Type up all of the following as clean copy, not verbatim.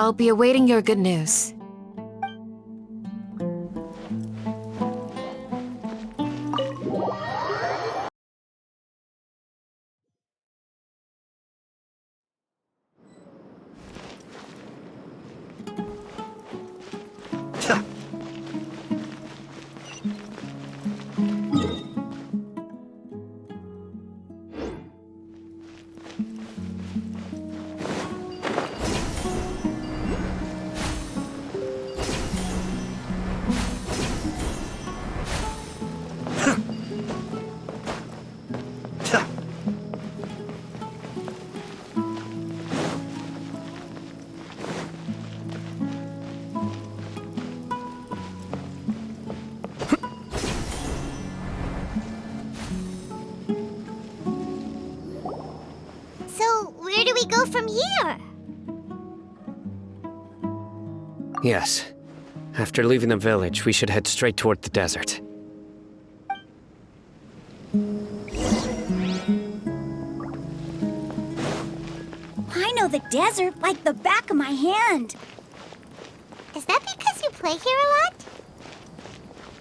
I'll be awaiting your good news. Where do we go from here? Yes. After leaving the village, we should head straight toward the desert. I know the desert like the back of my hand. Is that because you play here a lot?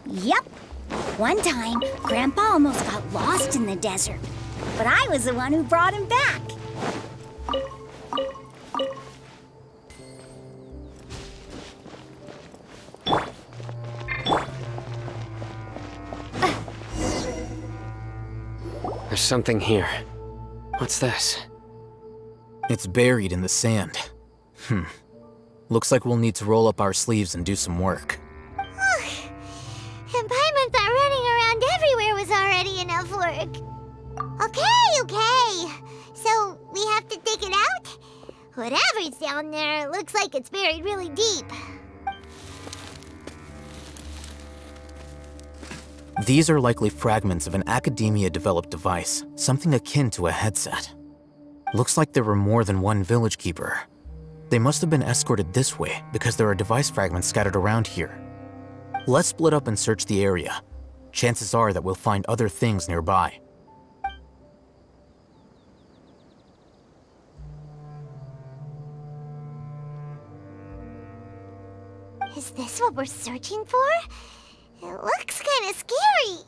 Yep. One time, Grandpa almost got lost in the desert, but I was the one who brought him back. There's something here. What's this? It's buried in the sand. Looks like we'll need to roll up our sleeves and do some work. And Paimon thought running around everywhere was already enough work. Okay. So, we have to dig it out? Whatever's down there, it looks like it's buried really deep. These are likely fragments of an academia-developed device, something akin to a headset. Looks like there were more than one village keeper. They must have been escorted this way because there are device fragments scattered around here. Let's split up and search the area. Chances are that we'll find other things nearby. Is this what we're searching for? It looks kind of scary.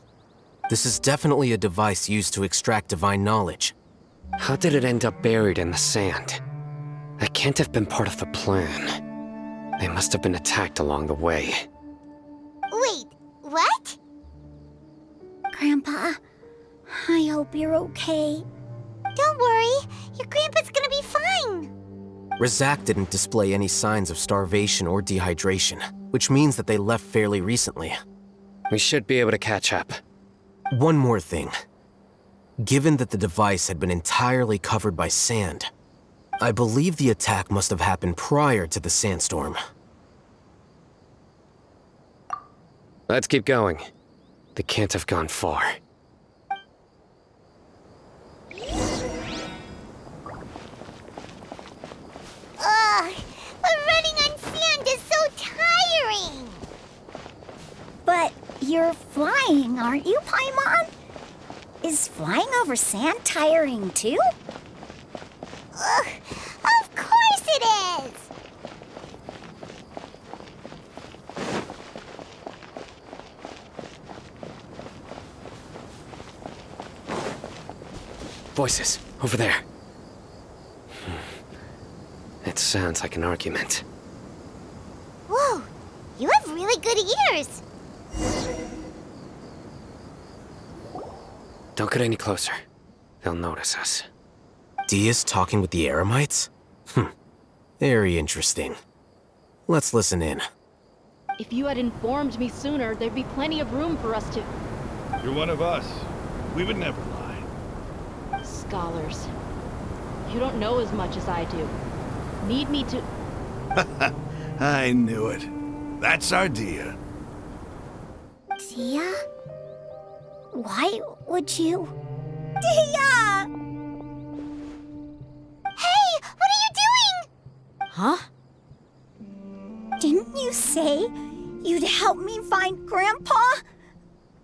This is definitely a device used to extract divine knowledge. How did it end up buried in the sand? That can't have been part of the plan. They must have been attacked along the way. Wait, what? Grandpa, I hope you're okay. Don't worry, your grandpa's gonna be fine. Razak didn't display any signs of starvation or dehydration, which means that they left fairly recently. We should be able to catch up. One more thing. Given that the device had been entirely covered by sand, I believe the attack must have happened prior to the sandstorm. Let's keep going. They can't have gone far. Ugh, but running on sand is so tiring. But you're flying, aren't you, Paimon? Is flying over sand tiring too? Ugh, of course it is. Voices, over there. It sounds like an argument. Whoa, you have really good ears. Don't get any closer. They'll notice us. Dia's talking with the Eremites? Very interesting. Let's listen in. If you had informed me sooner, there'd be plenty of room for us to... You're one of us. We would never lie. Scholars. You don't know as much as I do. Need me to... I knew it. That's our Dia. Dia? Why would you... Dia! Hey, what are you doing? Huh? Didn't you say you'd help me find Grandpa?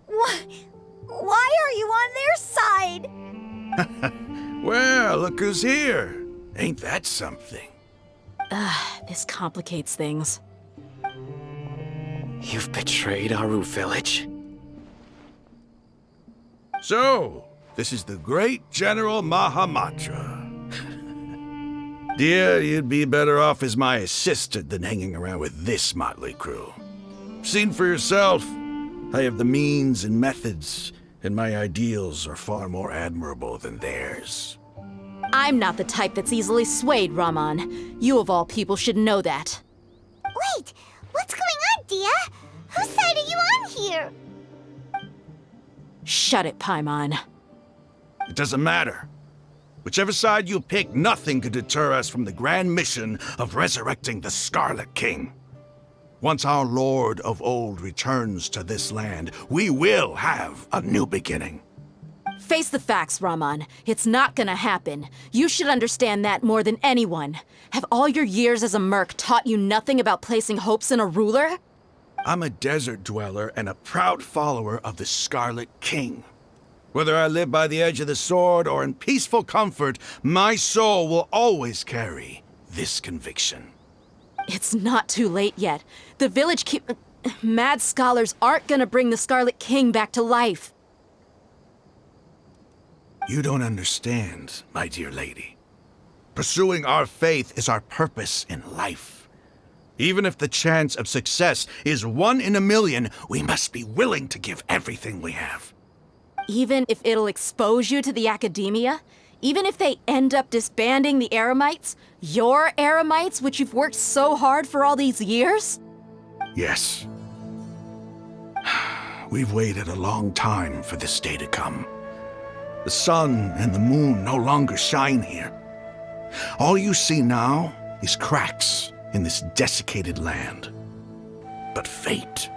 Why are you on their side? Well, look who's here. Ain't that something? This complicates things. You've betrayed Aru village? So, this is the great General Mahamatra. Dear, you'd be better off as my assistant than hanging around with this motley crew. Seen for yourself, I have the means and methods, and my ideals are far more admirable than theirs. I'm not the type that's easily swayed, Raman. You of all people should know that. Wait, what's going on, Dia? Whose side are you on here? Shut it, Paimon. It doesn't matter. Whichever side you pick, nothing could deter us from the grand mission of resurrecting the Scarlet King. Once our Lord of Old returns to this land, we will have a new beginning. Face the facts, Raman. It's not gonna happen. You should understand that more than anyone. Have all your years as a merc taught you nothing about placing hopes in a ruler? I'm a desert dweller and a proud follower of the Scarlet King. Whether I live by the edge of the sword or in peaceful comfort, my soul will always carry this conviction. It's not too late yet. The village mad scholars aren't gonna bring the Scarlet King back to life. You don't understand, my dear lady. Pursuing our faith is our purpose in life. Even if the chance of success is 1 in a million, we must be willing to give everything we have. Even if it'll expose you to the academia? Even if they end up disbanding the Eremites? Your Eremites, which you've worked so hard for all these years? Yes. We've waited a long time for this day to come. The sun and the moon no longer shine here. All you see now is cracks in this desiccated land. But fate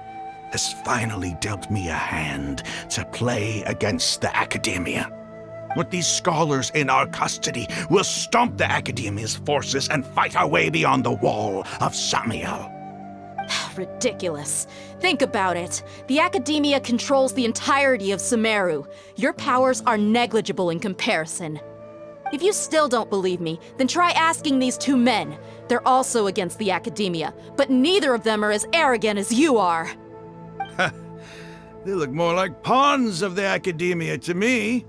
has finally dealt me a hand to play against the academia. With these scholars in our custody, we'll stomp the academia's forces and fight our way beyond the wall of Samiel. Ridiculous. Think about it. The academia controls the entirety of Sumeru. Your powers are negligible in comparison. If you still don't believe me, then try asking these 2 men. They're also against the academia, but neither of them are as arrogant as you are. They look more like pawns of the academia to me.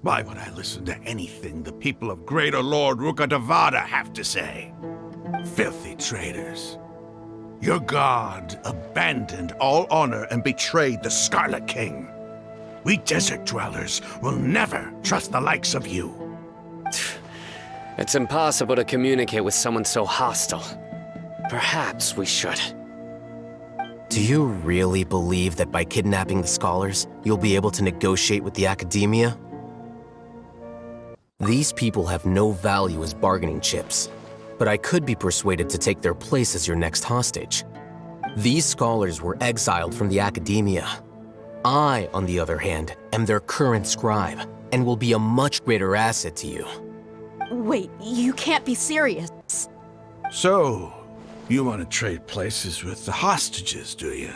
Why would I listen to anything the people of Greater Lord Rukkhadevada have to say? Filthy traitors. Your god abandoned all honor and betrayed the Scarlet King. We desert dwellers will never trust the likes of you. It's impossible to communicate with someone so hostile. Perhaps we should. Do you really believe that by kidnapping the scholars, you'll be able to negotiate with the academia? These people have no value as bargaining chips, but I could be persuaded to take their place as your next hostage. These scholars were exiled from the academia. I, on the other hand, am their current scribe, and will be a much greater asset to you. Wait, you can't be serious. So, you want to trade places with the hostages, do you?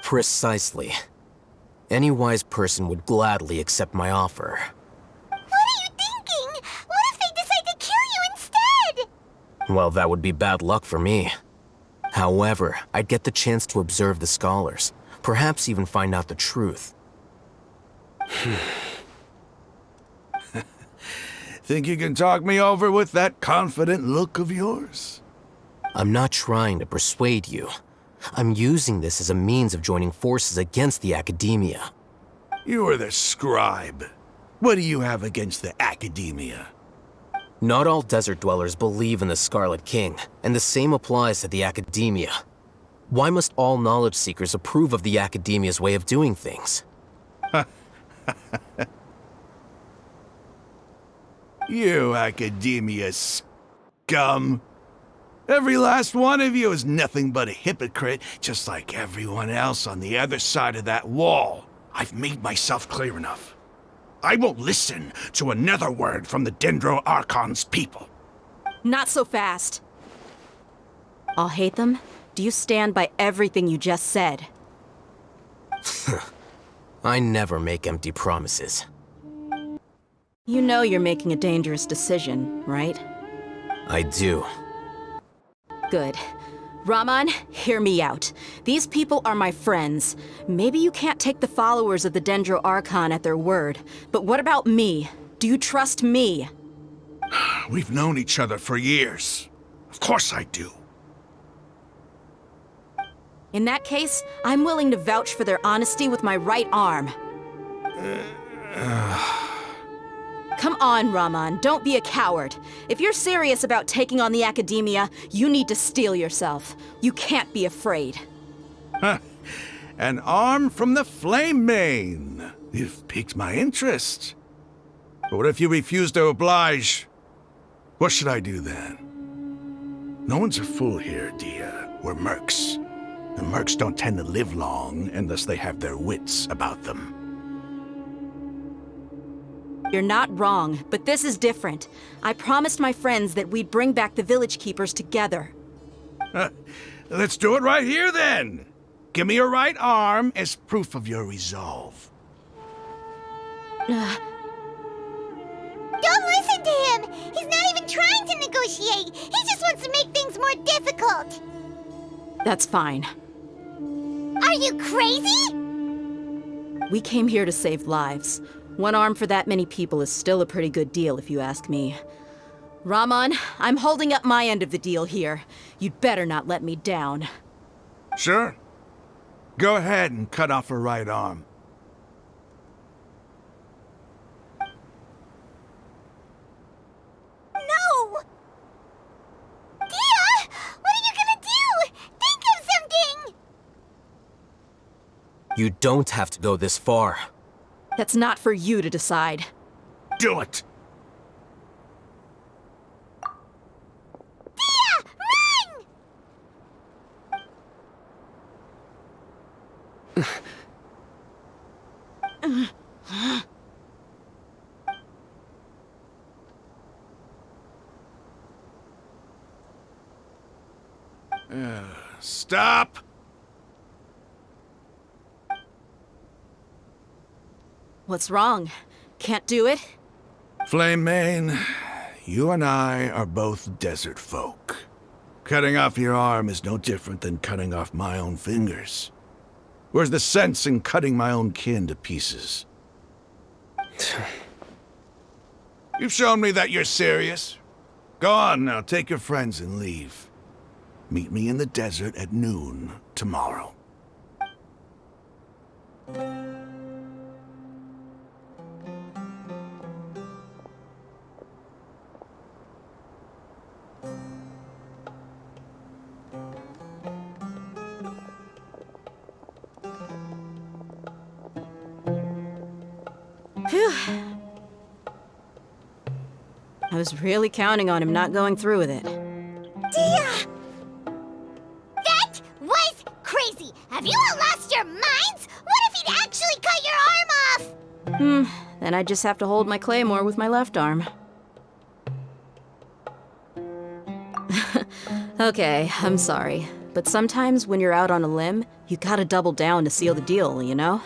Precisely. Any wise person would gladly accept my offer. What are you thinking? What if they decide to kill you instead? Well, that would be bad luck for me. However, I'd get the chance to observe the scholars, perhaps even find out the truth. Think you can talk me over with that confident look of yours? I'm not trying to persuade you. I'm using this as a means of joining forces against the academia. You are the scribe. What do you have against the academia? Not all desert dwellers believe in the Scarlet King, and the same applies to the academia. Why must all knowledge seekers approve of the academia's way of doing things? You academia scum. Every last one of you is nothing but a hypocrite, just like everyone else on the other side of that wall. I've made myself clear enough. I won't listen to another word from the Dendro Archon's people. Not so fast. I'll hate them. Do you stand by everything you just said? I never make empty promises. You know you're making a dangerous decision, right? I do. Good. Raman, hear me out. These people are my friends. Maybe you can't take the followers of the Dendro Archon at their word, but what about me? Do you trust me? We've known each other for years. Of course I do. In that case, I'm willing to vouch for their honesty with my right arm. Come on, Raman, don't be a coward. If you're serious about taking on the Academia, you need to steel yourself. You can't be afraid. An arm from the Flame Mane. You've piqued my interest. But what if you refuse to oblige? What should I do then? No one's a fool here, Dia. We're mercs. And mercs don't tend to live long unless they have their wits about them. You're not wrong, but this is different. I promised my friends that we'd bring back the village keepers together. Let's do it right here, then. Give me your right arm as proof of your resolve. Don't listen to him! He's not even trying to negotiate! He just wants to make things more difficult! That's fine. Are you crazy? We came here to save lives. One arm for that many people is still a pretty good deal, if you ask me. Raman, I'm holding up my end of the deal here. You'd better not let me down. Sure. Go ahead and cut off her right arm. No! Dia! What are you gonna do? Think of something! You don't have to go this far. That's not for you to decide. Do it! Dia! Run! Stop! What's wrong? Can't do it? Flame Mane, you and I are both desert folk. Cutting off your arm is no different than cutting off my own fingers. Where's the sense in cutting my own kin to pieces? You've shown me that you're serious. Go on now, take your friends and leave. Meet me in the desert at noon tomorrow. Phew. I was really counting on him not going through with it. Dia! That was crazy! Have you all lost your minds? What if he'd actually cut your arm off? Then I just have to hold my claymore with my left arm. Okay, I'm sorry. But sometimes when you're out on a limb, you gotta double down to seal the deal, you know?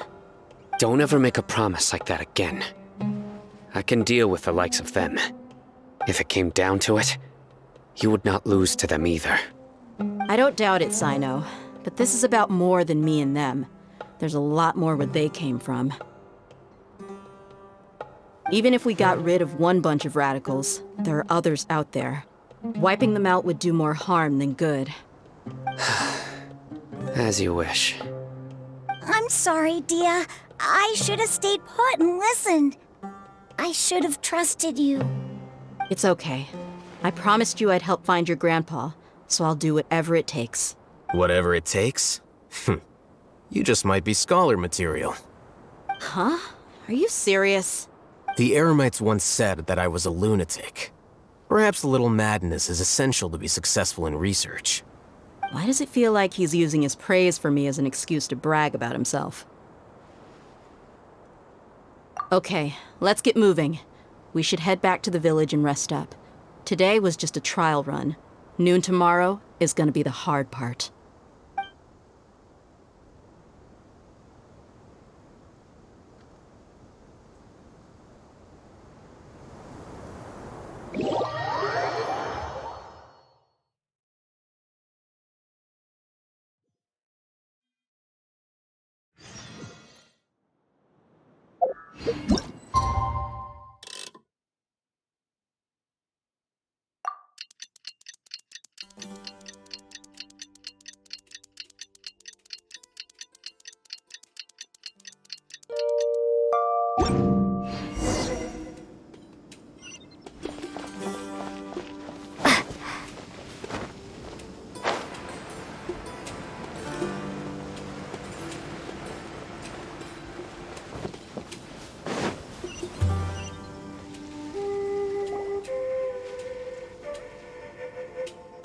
Don't ever make a promise like that again. I can deal with the likes of them. If it came down to it, you would not lose to them either. I don't doubt it, Sino. But this is about more than me and them. There's a lot more where they came from. Even if we got rid of one bunch of radicals, there are others out there. Wiping them out would do more harm than good. As you wish. I'm sorry, Dia. I should have stayed put and listened. I should have trusted you. It's okay. I promised you I'd help find your grandpa, so I'll do whatever it takes. Whatever it takes? You just might be scholar material. Huh? Are you serious? The Eremites once said that I was a lunatic. Perhaps a little madness is essential to be successful in research. Why does it feel like he's using his praise for me as an excuse to brag about himself? Okay, let's get moving. We should head back to the village and rest up. Today was just a trial run. Noon tomorrow is gonna be the hard part.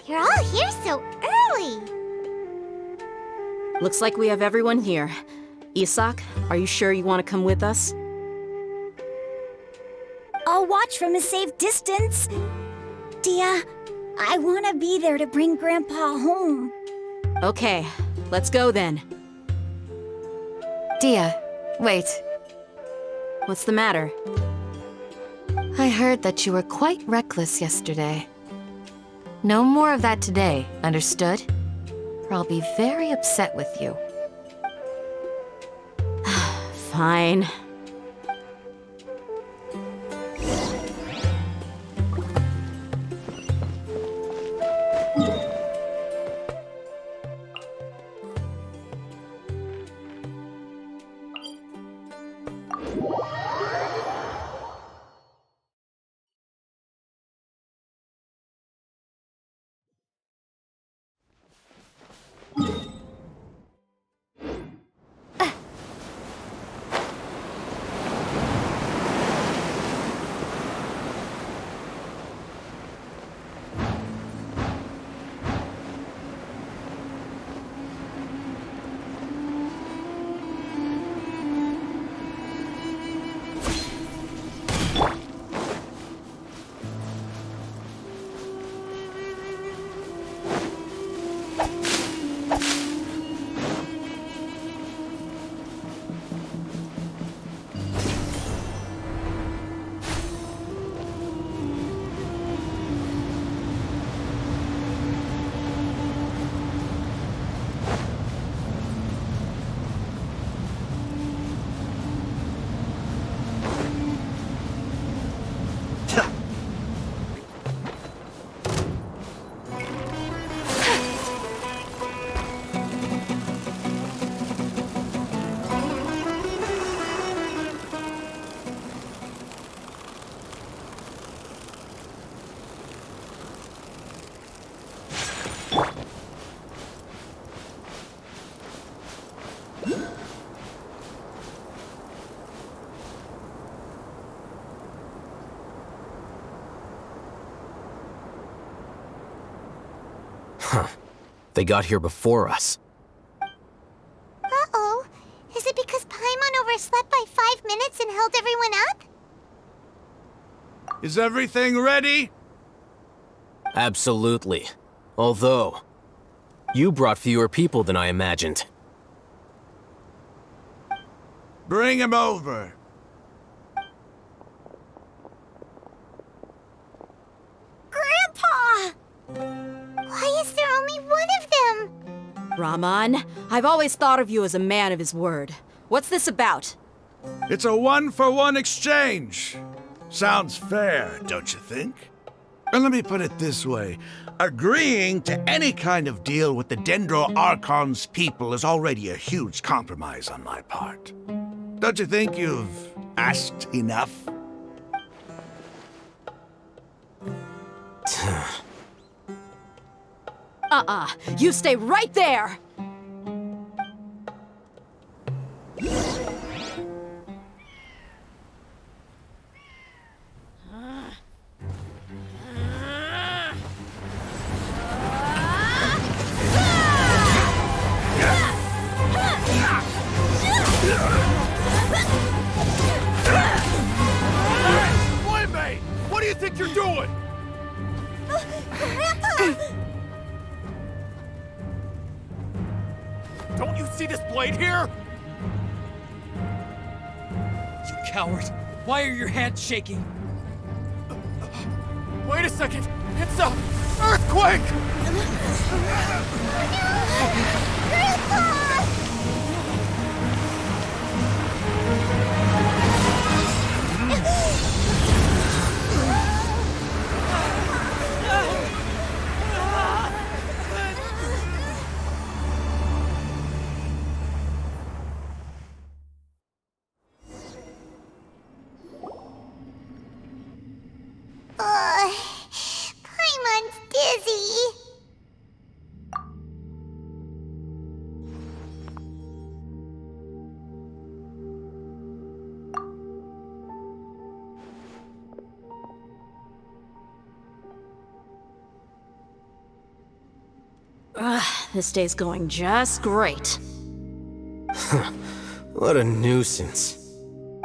You're all here so early. Looks like we have everyone here. Isak, are you sure you want to come with us? I'll watch from a safe distance. Dia, I want to be there to bring Grandpa home. Okay, let's go then. Dia, wait. What's the matter? I heard that you were quite reckless yesterday. No more of that today, understood? Or I'll be very upset with you. Fine. They got here before us. Uh-oh. Is it because Paimon overslept by 5 minutes and held everyone up? Is everything ready? Absolutely. Although, you brought fewer people than I imagined. Bring him over. Grandpa! Why is there only one of them? Rahman, I've always thought of you as a man of his word. What's this about? It's a one-for-one exchange. Sounds fair, don't you think? And let me put it this way. Agreeing to any kind of deal with the Dendro Archon's people is already a huge compromise on my part. Don't you think you've asked enough? You stay right there! Playmate! What do you think you're doing? Don't you see this blade here? You coward! Why are your hands shaking? Wait a second! It's a earthquake! Paimon's dizzy. This day's going just great. What a nuisance.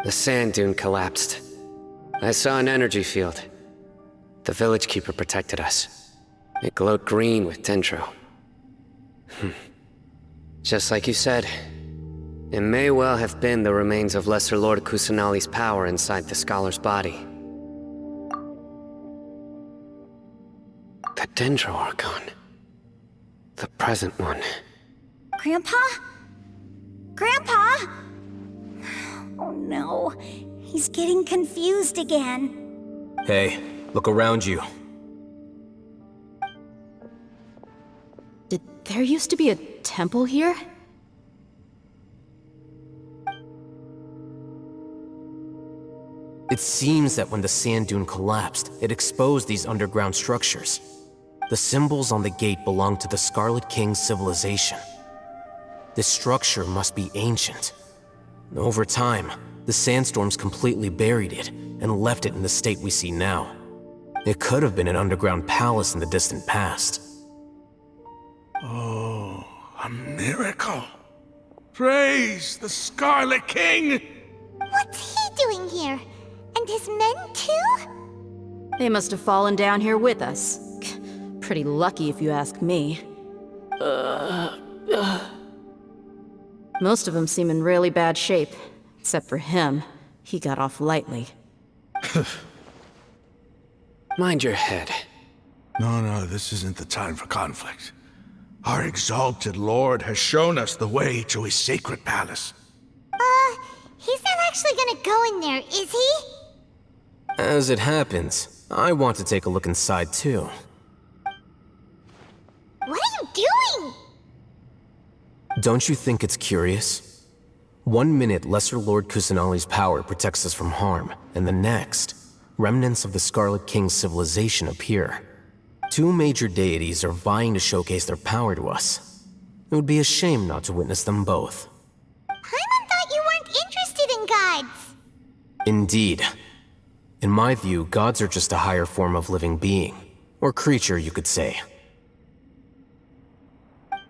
The sand dune collapsed. I saw an energy field. The village keeper protected us. It glowed green with dendro. Just like you said, it may well have been the remains of Lesser Lord Kusanali's power inside the scholar's body. The dendro Archon. The present one. Grandpa? Grandpa? Oh no, he's getting confused again. Hey, look around you. Did there used to be a temple here? It seems that when the sand dune collapsed, it exposed these underground structures. The symbols on the gate belong to the Scarlet King's civilization. This structure must be ancient. Over time, the sandstorms completely buried it and left it in the state we see now. It could have been an underground palace in the distant past. Oh, a miracle. Praise the Scarlet King! What's he doing here? And his men too? They must have fallen down here with us. Pretty lucky if you ask me. Most of them seem in really bad shape. Except for him. He got off lightly. Mind your head. No, this isn't the time for conflict. Our exalted lord has shown us the way to his sacred palace. He's not actually gonna go in there, is he? As it happens, I want to take a look inside too. What are you doing? Don't you think it's curious? 1 minute, Lesser Lord Kusanali's power protects us from harm, and the next, remnants of the Scarlet King's civilization appear. 2 major deities are vying to showcase their power to us. It would be a shame not to witness them both. Paimon thought you weren't interested in gods. Indeed. In my view, gods are just a higher form of living being, or creature, you could say.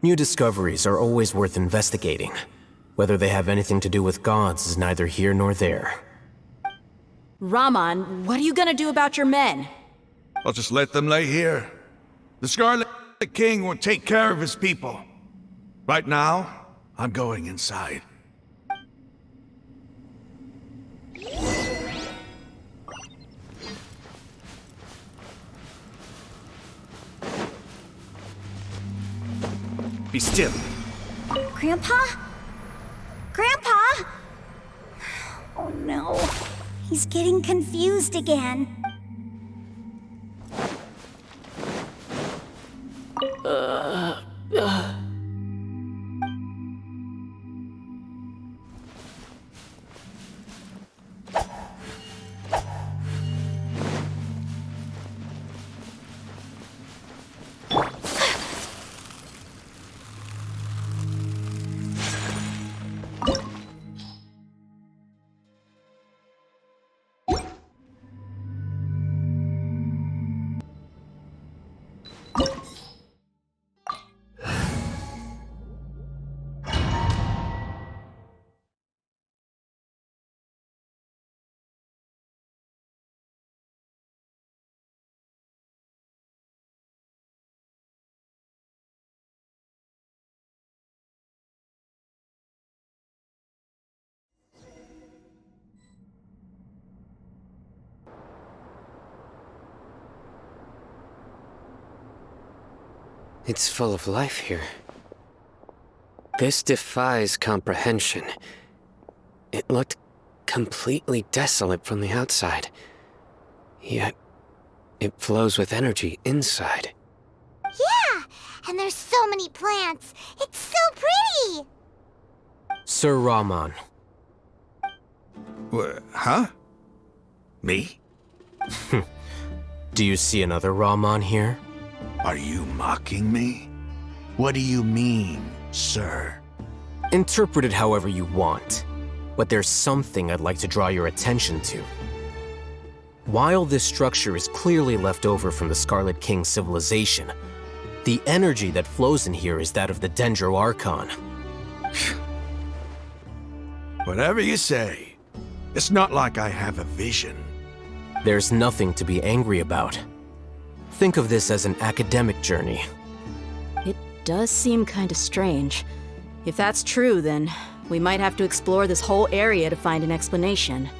New discoveries are always worth investigating. Whether they have anything to do with gods is neither here nor there. Raman, what are you gonna do about your men? I'll just let them lay here. The Scarlet King will take care of his people. Right now, I'm going inside. Be still. Grandpa? Grandpa? Oh no, he's getting confused again. It's full of life here. This defies comprehension. It looked completely desolate from the outside. Yet, it flows with energy inside. Yeah, and there's so many plants. It's so pretty. Sir Raman. Huh? Me? Do you see another Raman here? Are you mocking me? What do you mean, sir? Interpret it however you want, but there's something I'd like to draw your attention to. While this structure is clearly left over from the Scarlet King's civilization, The energy that flows in here is that of the Dendro Archon. Whatever you say. It's not like I have a vision. There's nothing to be angry about. Think of this as an academic journey. It does seem kinda strange. If that's true, then we might have to explore this whole area to find an explanation.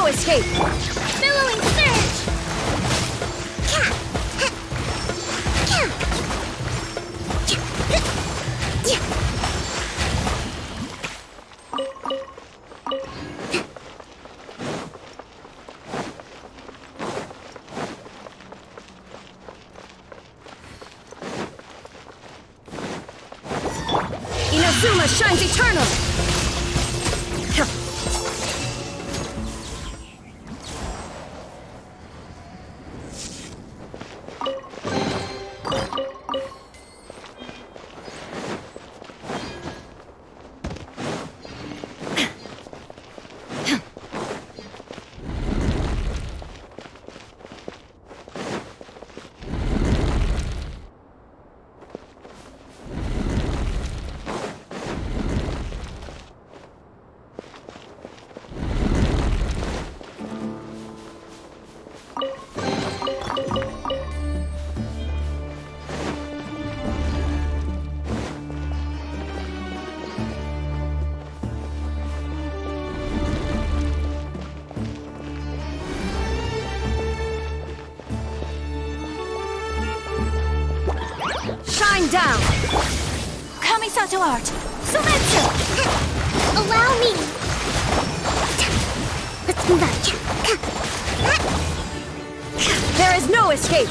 escape! Billowing surge! Inazuma shines eternal! Shine down! Kamisato art! Sumetsu! Allow me! Let's move out. There is no escape!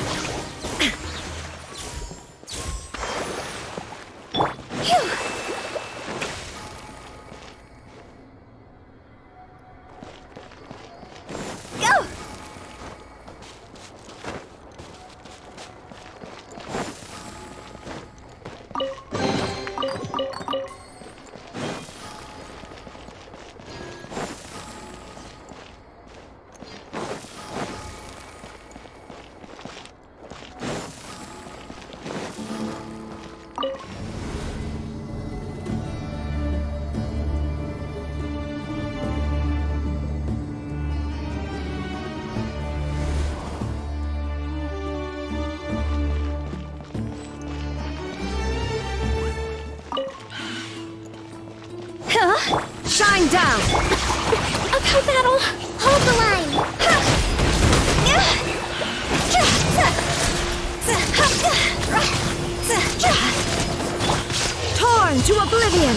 Go! Shine down! Okay, battle. Hold the line. Torn to oblivion!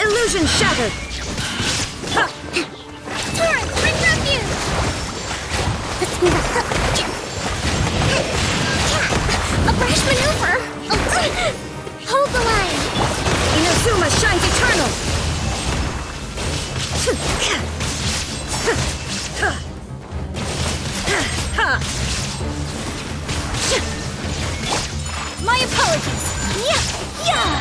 Illusion shattered! Torrent, bring refuge! Let's move up. A brash maneuver! Hold the line! Inazuma shines eternal! My apologies! Yeah!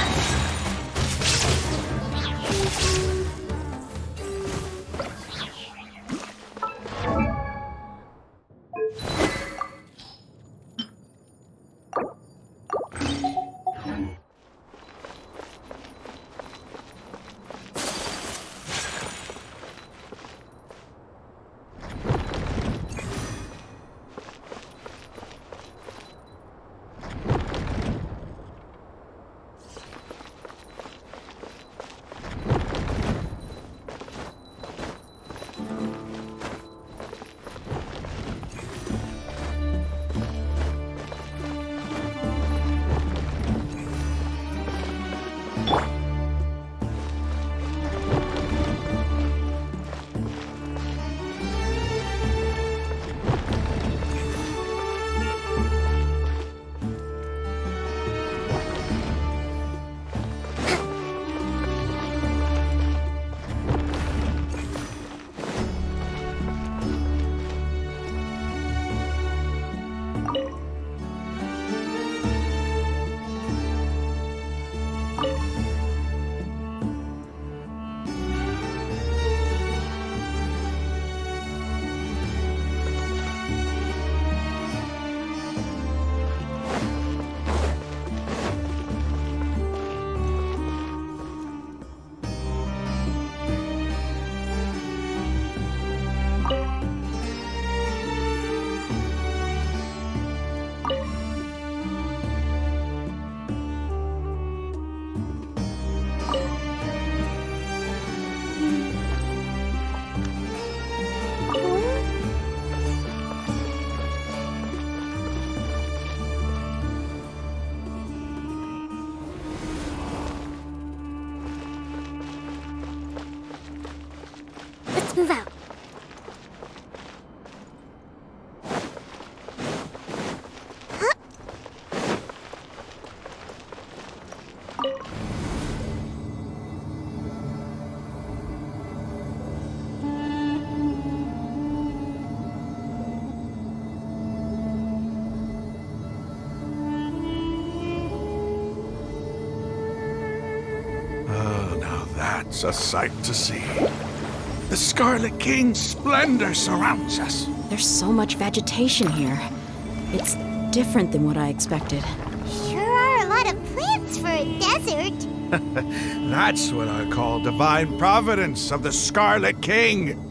Let's move out. Oh, now that's a sight to see. The Scarlet King's splendor surrounds us. There's so much vegetation here. It's different than what I expected. Sure are a lot of plants for a desert. That's what I call divine providence of the Scarlet King.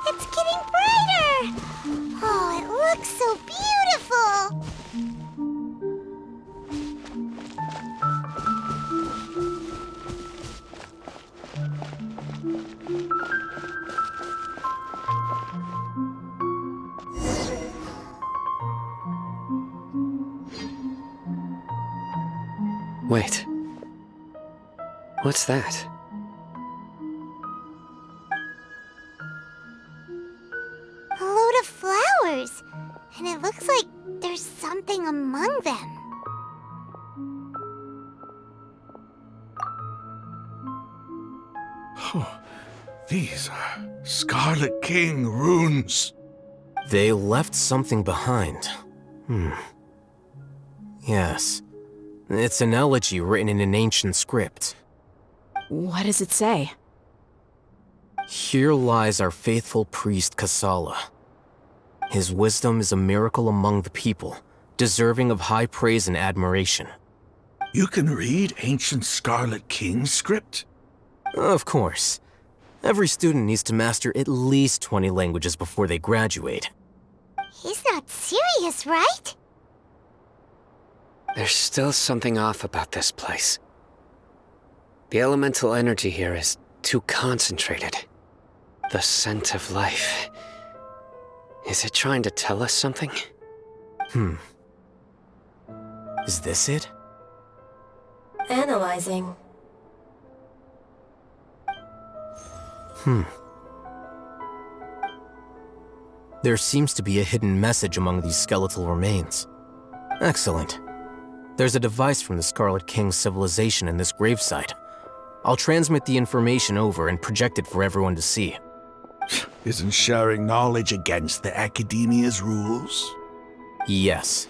It's getting brighter! Oh, it looks so beautiful! Wait. What's that? A load of flowers. And it looks like there's something among them. Oh, these are Scarlet King runes. They left something behind. Yes. It's an elegy written in an ancient script. What does it say? Here lies our faithful priest Kasala. His wisdom is a miracle among the people, deserving of high praise and admiration. You can read ancient Scarlet King script? Of course. Every student needs to master at least 20 languages before they graduate. He's not serious, right? There's still something off about this place. The elemental energy here is too concentrated. The scent of life. Is it trying to tell us something? Is this it? Analyzing. There seems to be a hidden message among these skeletal remains. Excellent. There's a device from the Scarlet King's civilization in this gravesite. I'll transmit the information over and project it for everyone to see. Isn't sharing knowledge against the Academia's rules? Yes.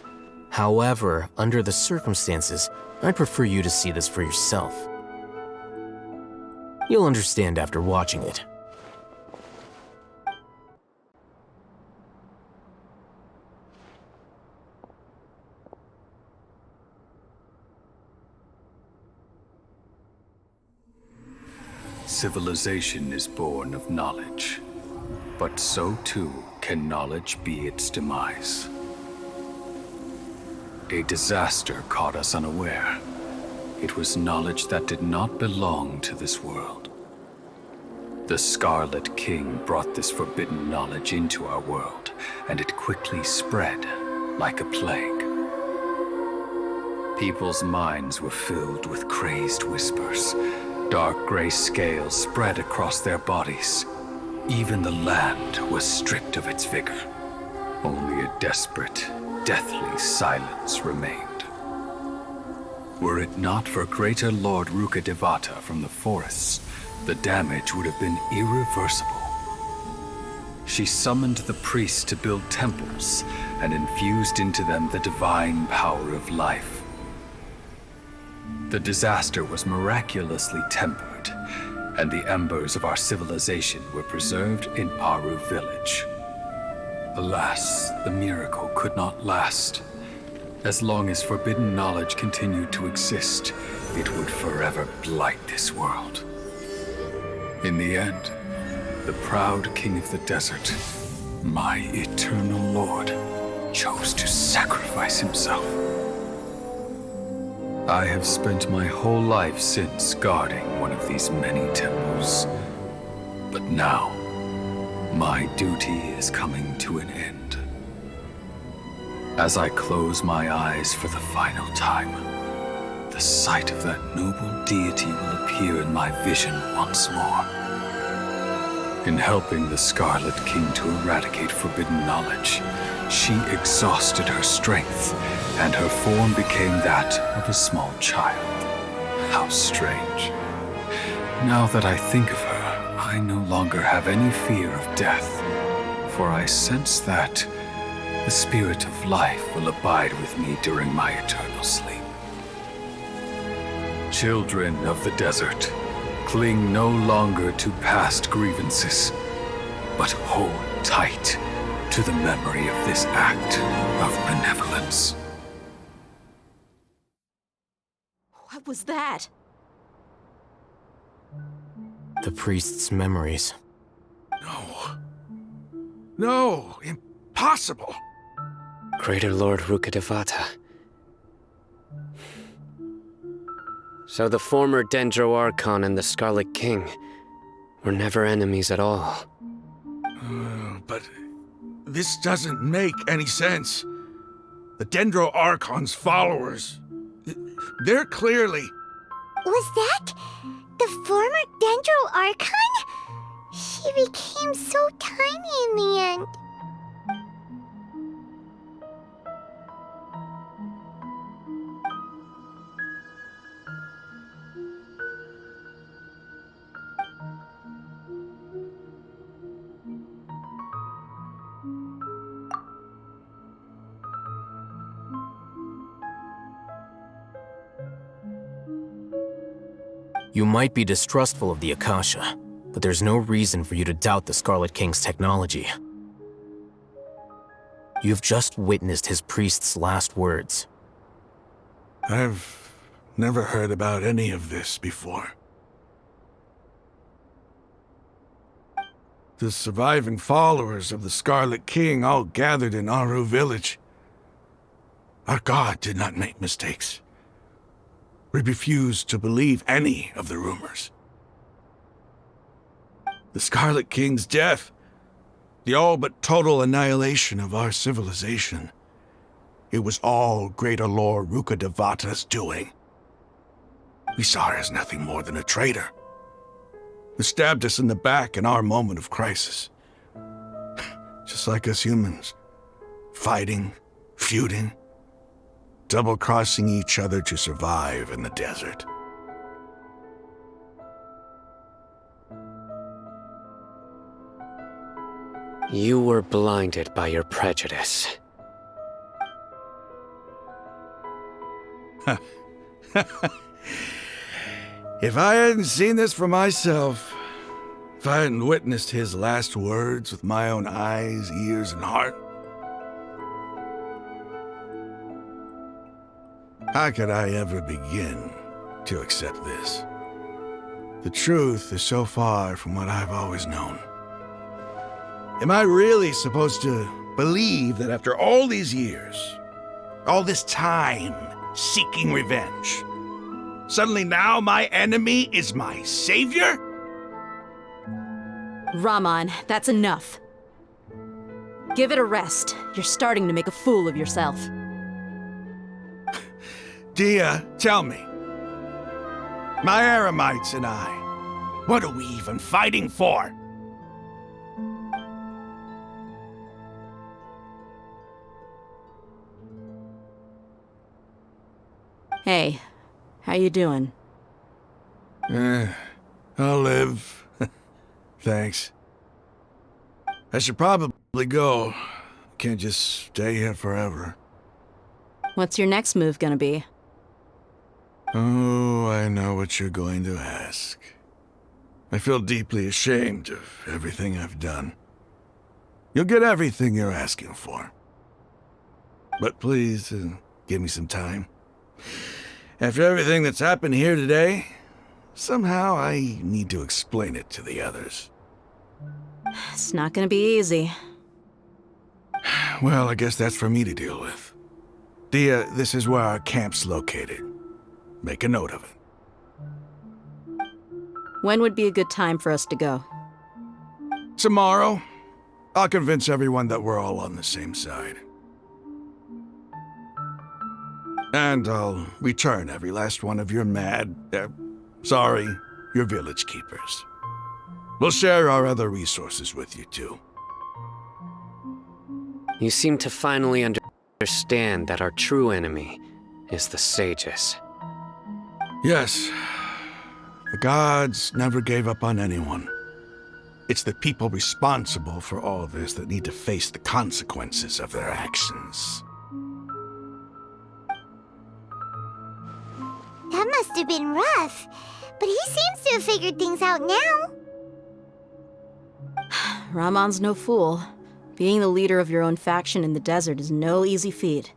However, under the circumstances, I'd prefer you to see this for yourself. You'll understand after watching it. Civilization is born of knowledge, but so too can knowledge be its demise. A disaster caught us unaware. It was knowledge that did not belong to this world. The Scarlet King brought this forbidden knowledge into our world, and it quickly spread like a plague. People's minds were filled with crazed whispers. Dark gray scales spread across their bodies. Even the land was stripped of its vigor. Only a desperate, deathly silence remained. Were it not for Greater Lord Rukkhadevata from the forests, the damage would have been irreversible. She summoned the priests to build temples and infused into them the divine power of life. The disaster was miraculously tempered, and the embers of our civilization were preserved in Aru village. Alas, the miracle could not last. As long as forbidden knowledge continued to exist, it would forever blight this world. In the end, the proud king of the desert, My eternal lord chose to sacrifice himself. I have spent my whole life since guarding one of these many temples. But now, my duty is coming to an end. As I close my eyes for the final time, the sight of that noble deity will appear in my vision once more. In helping the Scarlet King to eradicate forbidden knowledge, she exhausted her strength, and her form became that of a small child. How strange. Now that I think of her, I no longer have any fear of death, for I sense that the spirit of life will abide with me during my eternal sleep. Children of the desert, cling no longer to past grievances, but hold tight to the memory of this act of benevolence. What was that? The priest's memories. No. No, impossible. Greater Lord Rukkhadevata. So the former Dendro Archon and the Scarlet King were never enemies at all. But this doesn't make any sense. The Dendro Archon's followers, they're clearly... Was that the former Dendro Archon? She became so tiny in the end. You might be distrustful of the Akasha, but there's no reason for you to doubt the Scarlet King's technology. You've just witnessed his priest's last words. I've never heard about any of this before. The surviving followers of the Scarlet King all gathered in Aru village. Our god did not make mistakes. We refused to believe any of the rumors. The Scarlet King's death, the all but total annihilation of our civilization, it was all Greater Lord Rukkhadevata's doing. We saw her as nothing more than a traitor, who stabbed us in the back in our moment of crisis. Just like us humans, fighting, feuding, double-crossing each other to survive in the desert. You were blinded by your prejudice. If I hadn't seen this for myself, if I hadn't witnessed his last words with my own eyes, ears, and heart, how could I ever begin to accept this? The truth is so far from what I've always known. Am I really supposed to believe that after all these years, all this time seeking revenge, suddenly now my enemy is my savior? Raman, that's enough. Give it a rest. You're starting to make a fool of yourself. Dia, tell me. My Eremites and I, what are we even fighting for? Hey, how you doing? I'll live. Thanks. I should probably go. Can't just stay here forever. What's your next move gonna be? Oh, I know what you're going to ask. I feel deeply ashamed of everything I've done. You'll get everything you're asking for. But please, give me some time. After everything that's happened here today, somehow I need to explain it to the others. It's not gonna be easy. Well, I guess that's for me to deal with. Dia, this is where our camp's located. Make a note of it. When would be a good time for us to go? Tomorrow, I'll convince everyone that we're all on the same side. And I'll return every last one of your your village keepers. We'll share our other resources with you too. You seem to finally understand that our true enemy is the sages. Yes. The gods never gave up on anyone. It's the people responsible for all this that need to face the consequences of their actions. That must have been rough, but he seems to have figured things out now. Ramon's no fool. Being the leader of your own faction in the desert is no easy feat.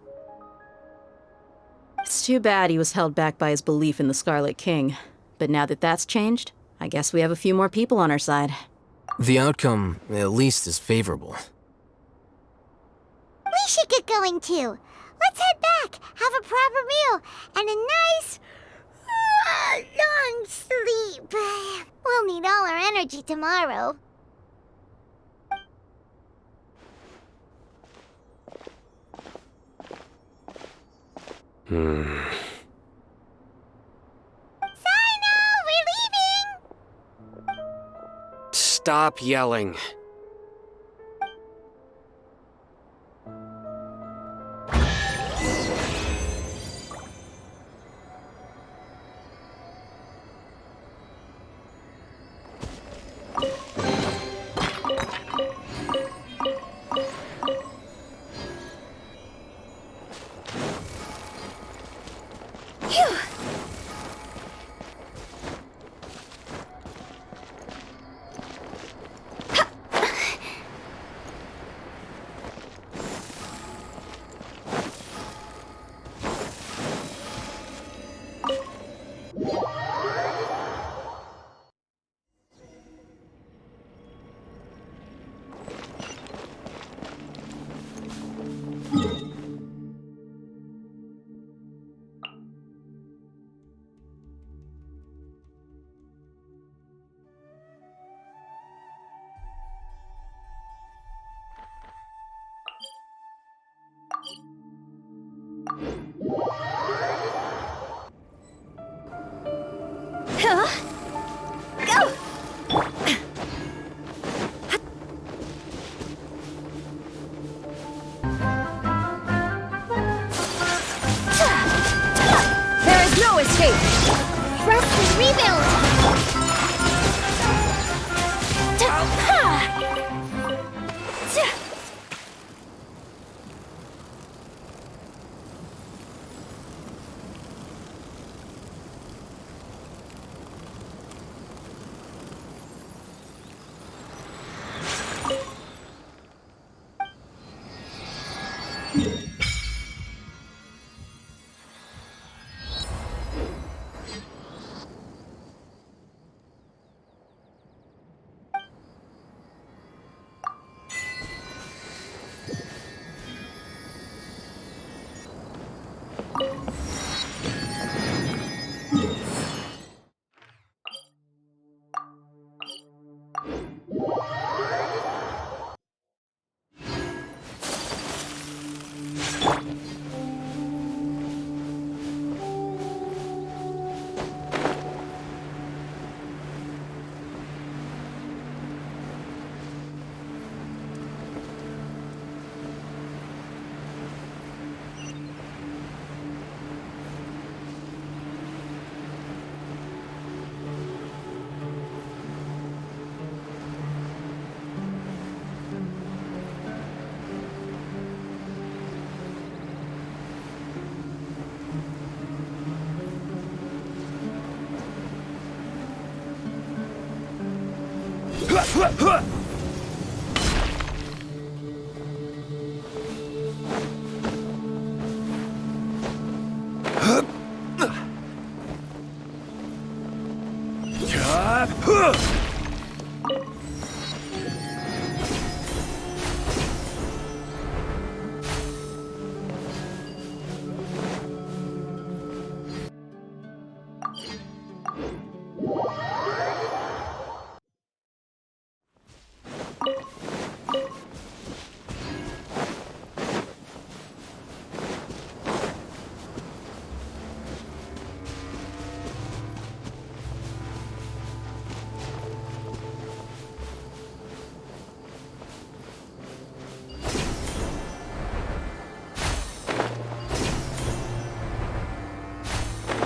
It's too bad he was held back by his belief in the Scarlet King. But now that that's changed, I guess we have a few more people on our side. The outcome, at least, is favorable. We should get going too. Let's head back, have a proper meal, and a nice, long sleep. We'll need all our energy tomorrow. We're leaving! Stop yelling.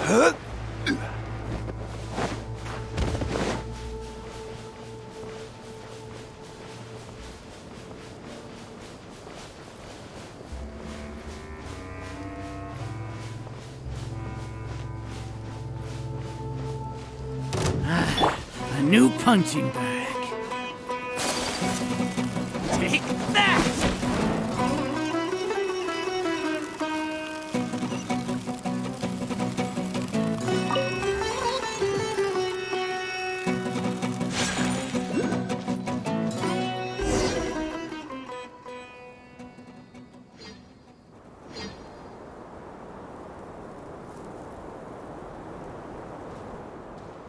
A new punching bag. Take that!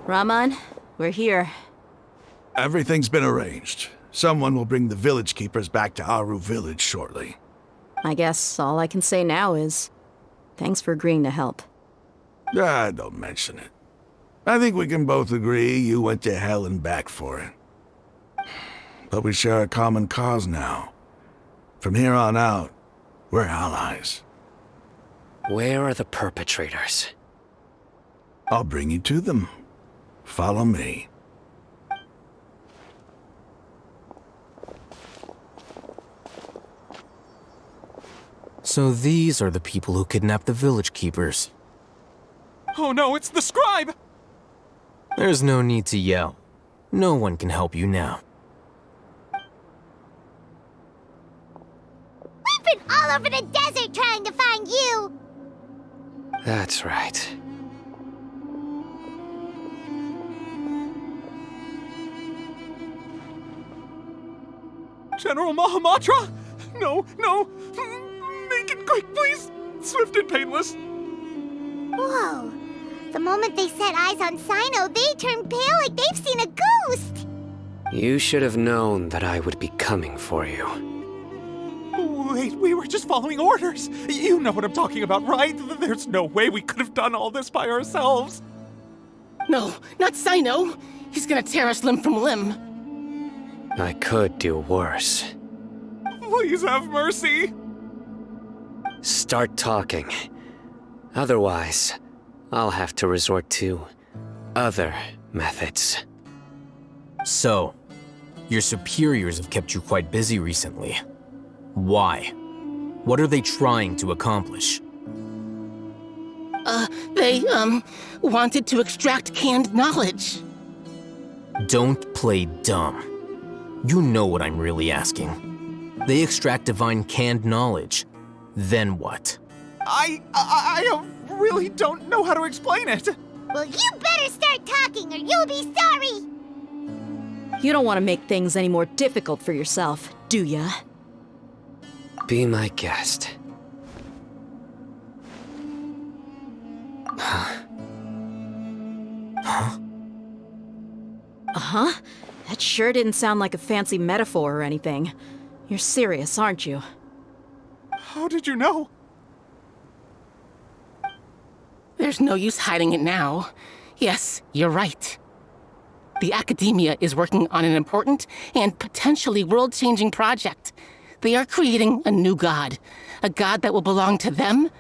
Raman, we're here. Everything's been arranged. Someone will bring the village keepers back to Aru village shortly. I guess all I can say now is thanks for agreeing to help. Don't mention it. I think we can both agree you went to hell and back for it. But we share a common cause now. From here on out, we're allies. Where are the perpetrators? I'll bring you to them. Follow me. So these are the people who kidnapped the village keepers. Oh no, it's the scribe! There's no need to yell. No one can help you now. We've been all over the desert trying to find you! That's right. General Mahamatra? No, no! Make it quick, please! Swift and painless! Whoa. The moment they set eyes on Sino, they turned pale like they've seen a ghost! You should have known that I would be coming for you. Wait, we were just following orders! You know what I'm talking about, right? There's no way we could have done all this by ourselves! No, not Sino! He's gonna tear us limb from limb! I could do worse. Please have mercy! Start talking. Otherwise, I'll have to resort to other methods. So, your superiors have kept you quite busy recently. Why? What are they trying to accomplish? They wanted to extract canned knowledge. Don't play dumb. You know what I'm really asking. They extract divine canned knowledge. Then what? I really don't know how to explain it. Well, you better start talking or you'll be sorry! You don't want to make things any more difficult for yourself, do ya? Be my guest. Huh? Uh-huh. That sure didn't sound like a fancy metaphor or anything. You're serious, aren't you? How did you know? There's no use hiding it now. Yes, you're right. The Academia is working on an important and potentially world-changing project. They are creating a new god. A god that will belong to them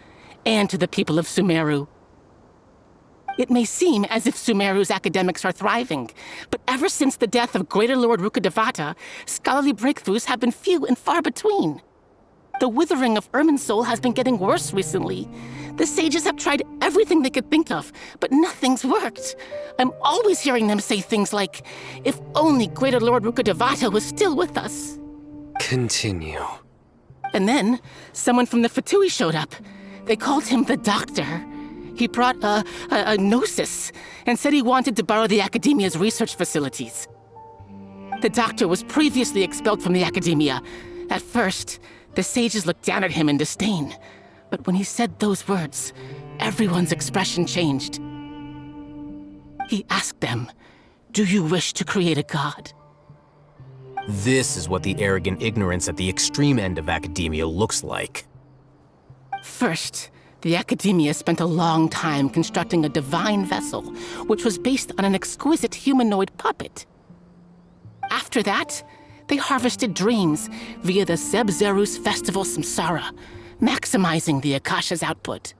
and to the people of Sumeru. It may seem as if Sumeru's academics are thriving, but ever since the death of Greater Lord Rukkhadevata, scholarly breakthroughs have been few and far between. The withering of Irminsul has been getting worse recently. The sages have tried everything they could think of, but nothing's worked. I'm always hearing them say things like, if only Greater Lord Rukkhadevata was still with us. Continue. And then, someone from the Fatui showed up. They called him the Doctor. He brought a gnosis and said he wanted to borrow the Academia's research facilities. The Doctor was previously expelled from the Academia. At first, the sages looked down at him in disdain. But when he said those words, everyone's expression changed. He asked them, "Do you wish to create a god?" This is what the arrogant ignorance at the extreme end of academia looks like. First, the Academia spent a long time constructing a divine vessel, which was based on an exquisite humanoid puppet. After that, they harvested dreams via the Zeb Zerus Festival Samsara, maximizing the Akasha's output.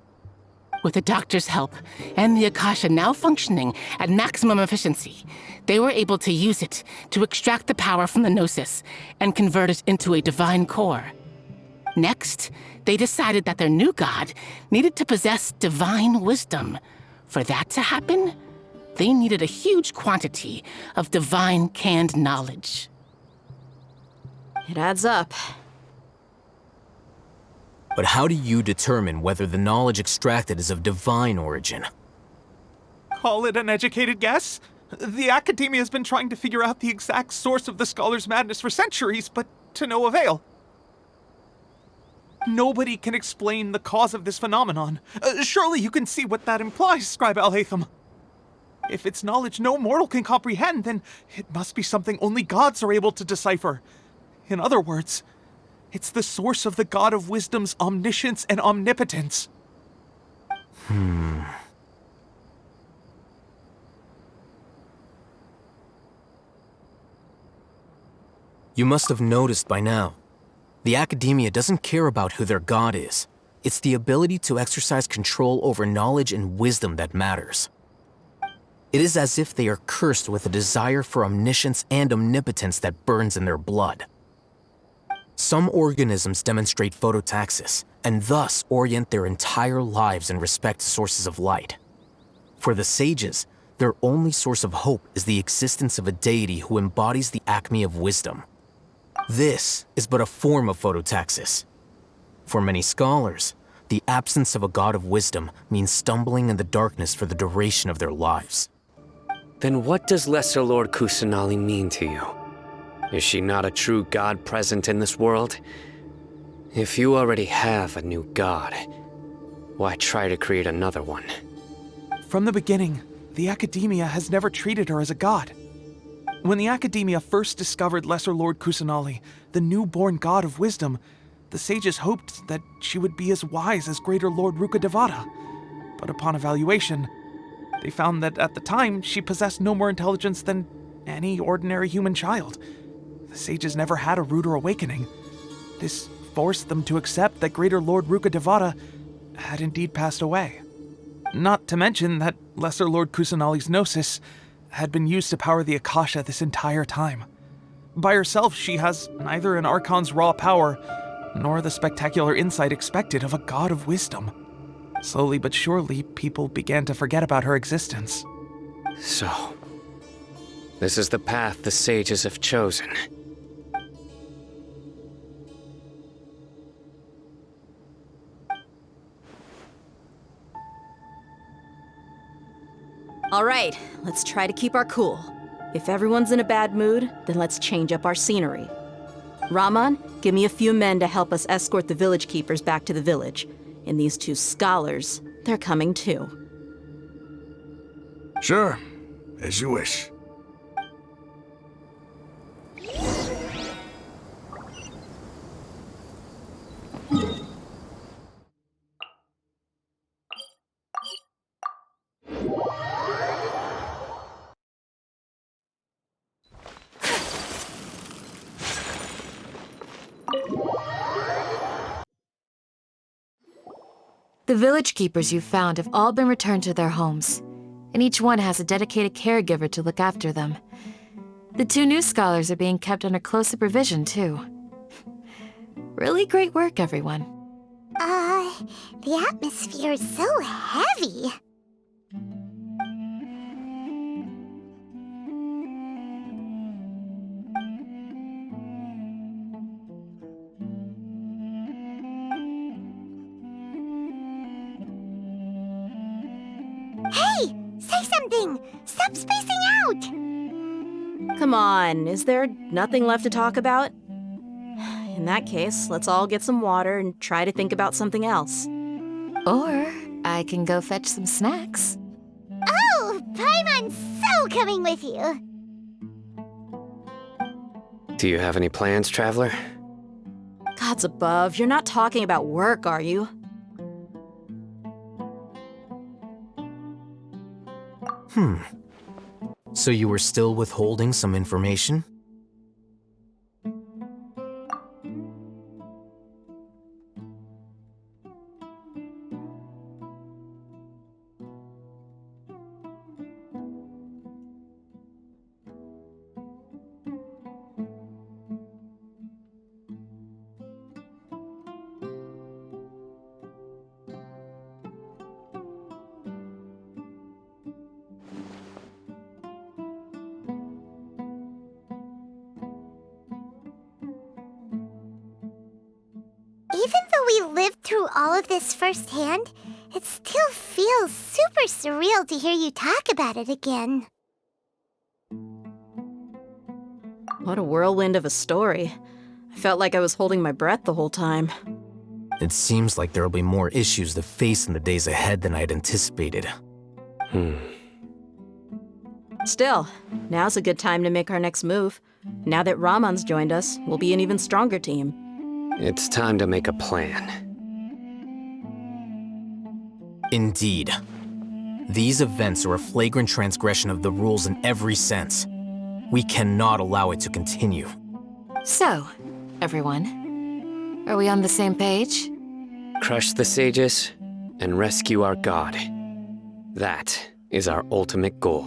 With the doctor's help and the Akasha now functioning at maximum efficiency, they were able to use it to extract the power from the Gnosis and convert it into a divine core. Next, they decided that their new god needed to possess divine wisdom. For that to happen, they needed a huge quantity of divine canned knowledge. It adds up. But how do you determine whether the knowledge extracted is of divine origin? Call it an educated guess? The Academia has been trying to figure out the exact source of the Scholar's madness for centuries, but to no avail. Nobody can explain the cause of this phenomenon. Surely you can see what that implies, Scribe Alhaitham. If it's knowledge no mortal can comprehend, then it must be something only gods are able to decipher. In other words, it's the source of the God of Wisdom's omniscience and omnipotence. You must have noticed by now. The Academia doesn't care about who their god is. It's the ability to exercise control over knowledge and wisdom that matters. It is as if they are cursed with a desire for omniscience and omnipotence that burns in their blood. Some organisms demonstrate phototaxis, and thus orient their entire lives in respect to sources of light. For the sages, their only source of hope is the existence of a deity who embodies the acme of wisdom. This is but a form of phototaxis. For many scholars, the absence of a god of wisdom means stumbling in the darkness for the duration of their lives. Then what does Lesser Lord Kusanali mean to you? Is she not a true god present in this world? If you already have a new god, why try to create another one? From the beginning, the Academia has never treated her as a god. When the Academia first discovered Lesser Lord Kusanali, the newborn god of wisdom, the sages hoped that she would be as wise as Greater Lord Rukkhadevata. But upon evaluation, they found that at the time she possessed no more intelligence than any ordinary human child. The sages never had a ruder awakening. This forced them to accept that Greater Lord Rukkhadevata had indeed passed away. Not to mention that Lesser Lord Kusanali's Gnosis had been used to power the Akasha this entire time. By herself, she has neither an Archon's raw power, nor the spectacular insight expected of a god of wisdom. Slowly but surely, people began to forget about her existence. So, this is the path the sages have chosen. All right, let's try to keep our cool. If everyone's in a bad mood, then let's change up our scenery. Rahman, give me a few men to help us escort the village keepers back to the village. And these two scholars, they're coming too. Sure, as you wish. The village keepers you found have all been returned to their homes, and each one has a dedicated caregiver to look after them. The two new scholars are being kept under close supervision, too. Really great work, everyone. The atmosphere is so heavy. Hey! Say something! Stop spacing out! Come on, is there nothing left to talk about? In that case, let's all get some water and try to think about something else. Or I can go fetch some snacks. Oh! Paimon's so coming with you! Do you have any plans, Traveler? Gods above, you're not talking about work, are you? So you were still withholding some information? Even though we lived through all of this firsthand, it still feels super surreal to hear you talk about it again. What a whirlwind of a story. I felt like I was holding my breath the whole time. It seems like there will be more issues to face in the days ahead than I had anticipated. Still, now's a good time to make our next move. Now that Ramon's joined us, we'll be an even stronger team. It's time to make a plan. Indeed. These events are a flagrant transgression of the rules in every sense. We cannot allow it to continue. So, everyone, are we on the same page? Crush the sages and rescue our god. That is our ultimate goal.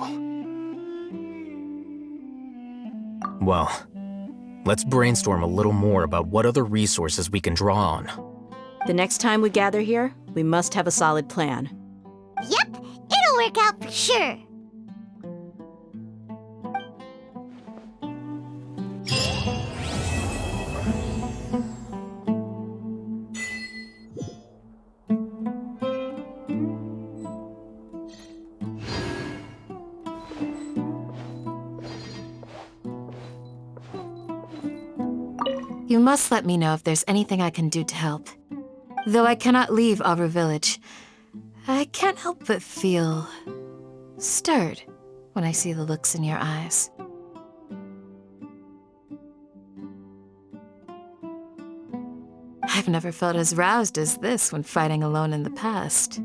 Well, let's brainstorm a little more about what other resources we can draw on. The next time we gather here, we must have a solid plan. Yep, it'll work out for sure. You must let me know if there's anything I can do to help. Though I cannot leave Aru Village, I can't help but feel stirred when I see the looks in your eyes. I've never felt as roused as this when fighting alone in the past.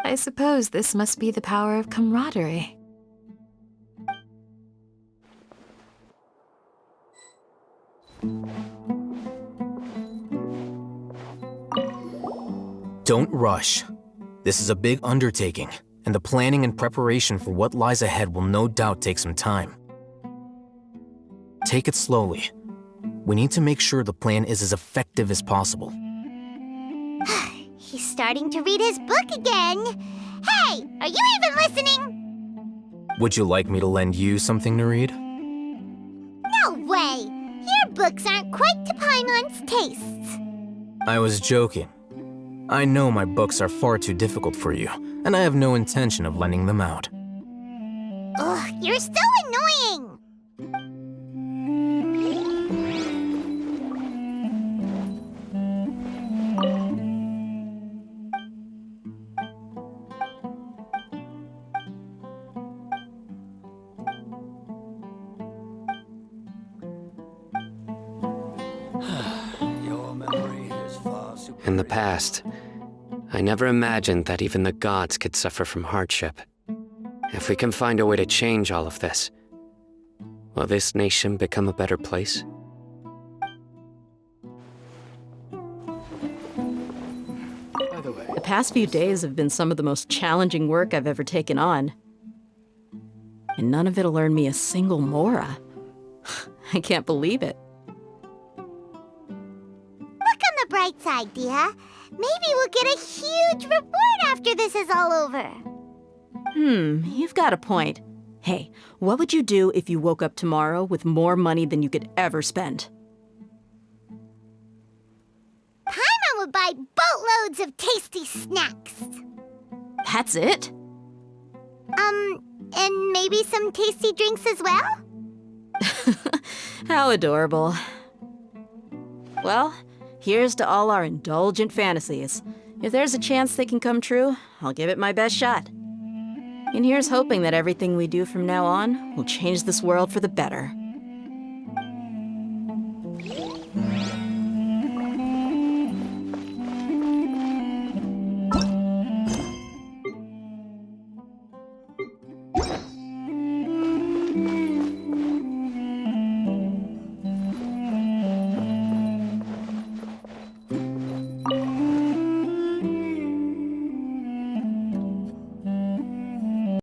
I suppose this must be the power of camaraderie. Don't rush. This is a big undertaking, and the planning and preparation for what lies ahead will no doubt take some time. Take it slowly. We need to make sure the plan is as effective as possible. He's starting to read his book again. Hey, are you even listening? Would you like me to lend you something to read? No way! Your books aren't quite to Paimon's tastes. I was joking. I know my books are far too difficult for you, and I have no intention of lending them out. Ugh, you're so annoying! In the past, I never imagined that even the gods could suffer from hardship. If we can find a way to change all of this, will this nation become a better place? The past few days have been some of the most challenging work I've ever taken on. And none of it'll earn me a single mora. I can't believe it. Look on the bright side, Dia. Maybe we'll get a huge reward after this is all over. You've got a point. Hey, what would you do if you woke up tomorrow with more money than you could ever spend? Paimon would buy boatloads of tasty snacks. That's it? And maybe some tasty drinks as well? How adorable. Well, here's to all our indulgent fantasies. If there's a chance they can come true, I'll give it my best shot. And here's hoping that everything we do from now on will change this world for the better.